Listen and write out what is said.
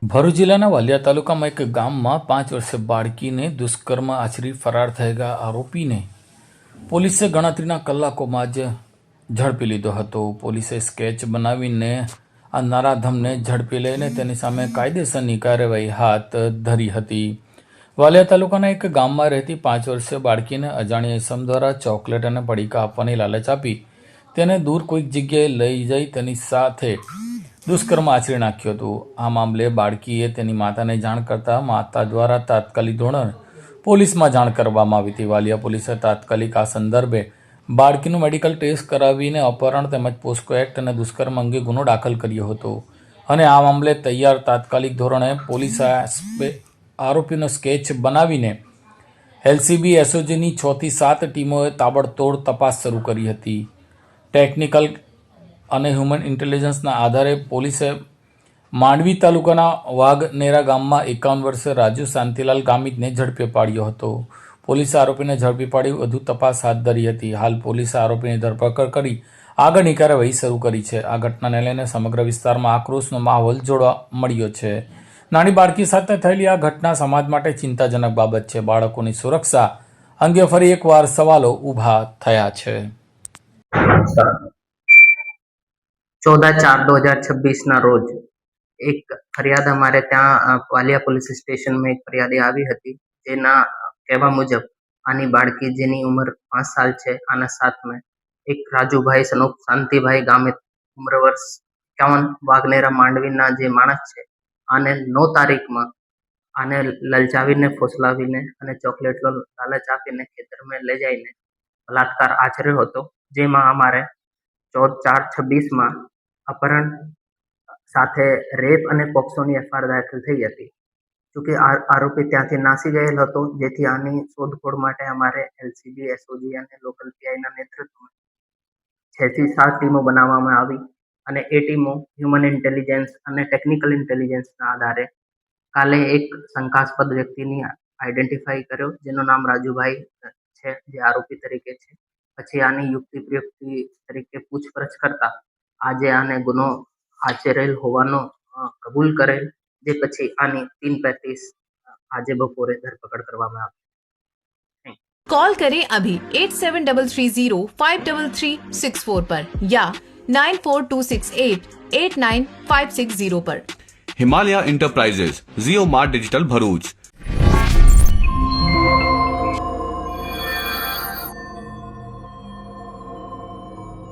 ભરૂચ જિલ્લાના વાલિયા તાલુકામાં એક ગામમાં 5 વર્ષીય બાળકીને દુષ્કર્મ આચરી ફરાર થઈ ગયા આરોપીને પોલીસે ગણતરીના કલાકોમાં જ ઝડપી લીધો હતો. પોલીસે સ્કેચ બનાવીને આ નરાધમને ઝડપી લઈને તેની સામે કાયદેસરની કાર્યવાહી હાથ ધરી હતી. વાલિયા તાલુકાના એક ગામમાં રહેતી 5 વર્ષીય બાળકીને અજાણ્યા ઇસમ દ્વારા ચોકલેટ અને પડીકા આપવાની લાલચ આપી તેને દૂર કોઈક જગ્યાએ લઈ જઈ તેની સાથે દુષ્કર્મ આચરી નાખ્યું હતું. આ મામલે બાળકીએ તેની માતાને જાણ કરતા માતા દ્વારા તાત્કાલિક ધોરણે પોલીસમાં જાણ કરવામાં આવી હતી. વાલિયા પોલીસે તાત્કાલિક આ સંદર્ભે બાળકીનું મેડિકલ ટેસ્ટ કરાવીને અપહરણ તેમજ પોસ્કો એક્ટ અને દુષ્કર્મ અંગે ગુનો દાખલ કર્યો હતો અને આ મામલે તૈયાર તાત્કાલિક ધોરણે પોલીસે આરોપીનો સ્કેચ બનાવીને એલસીબી એસઓજીની 6 થી 7 ટીમોએ તાબડતોડ તપાસ શરૂ કરી હતી. ટેકનિકલ અને હ્યુમન ઇન્ટેલિજન્સના આધારે પોલીસે માંડવી તાલુકાના વાઘનેરા ગામમાં 51 વર્ષીય રાજુ શાંતિલાલ ગામિતને ઝડપી પાડ્યો હતો. પોલીસે આરોપીને ઝડપી પાડી વધુ તપાસ હાથ ધરી હતી. હાલ પોલીસે આરોપીની ધરપકડ કરી આગળની કાર્યવાહી શરૂ કરી છે. આ ઘટનાને લઈને સમગ્ર વિસ્તારમાં આક્રોશનો માહોલ જોવા મળ્યો છે. નાની બાળકી સાથે થયેલી આ ઘટના સમાજ માટે ચિંતાજનક બાબત છે. બાળકોની સુરક્ષા અંગે ફરી એકવાર સવાલો ઊભા થયા છે. 14/4/2026 ના રોજ એક ફરિયાદ અમારે ત્યાં વાલિયા પોલીસ સ્ટેશનમાં એક ફરિયાદી આવી હતી, જેના કહેવા મુજબ આની બાળકી જેની ઉંમર 5 સાલ છે, આના સાથમાં એક રાજુભાઈ સનોપ શાંતિભાઈ ગામે ઉંમર વર્ષ 51 વાઘનેરા માંડવીના જે માણસ છે, આને 9 તારીખમાં આને લલચાવીને ફોસલાવીને અને ચોકલેટનો લાલચ આપીને ખેતરમાં લઈ જઈને બલાત્કાર આચર્યો હતો. જેમાં અમારે 14/4/26 અપહરણ સાથે રેપ અને પોક્સોની એફઆઈઆર દાખલ થઈ હતી. જોકે આરોપી ત્યાંથી નાસી ગયેલ હતો, જેથી આની શોધખોળ માટે અમારે એલસીબી, એસઓજી અને લોકલ પીઆઈના નેતૃત્વમાં 6 થી 7 ટીમો બનાવવામાં આવી અને એ ટીમો હ્યુમન ઇન્ટેલિજન્સ અને ટેકનિકલ ઇન્ટેલિજન્સના આધારે કાલે એક શંકાસ્પદ વ્યક્તિની આઈડેન્ટિફાઈ કર્યો, જેનું નામ રાજુભાઈ છે, જે આરોપી તરીકે છે. પછી આની યુક્તિ પ્રયુક્તિ તરીકે પૂછપરછ કરતા આજે આને ગુનો આચરેલ હોવાનો કબૂલ કરેલ, જે પછી આની 3:35 આજે બપોરે ધરપકડ કરવામાં આવી. कॉल करें अभी 8733053364 पर या 9426889560 पर. हिमालय इंटरप्राइजेज, जियो मार्ट डिजिटल भरूच.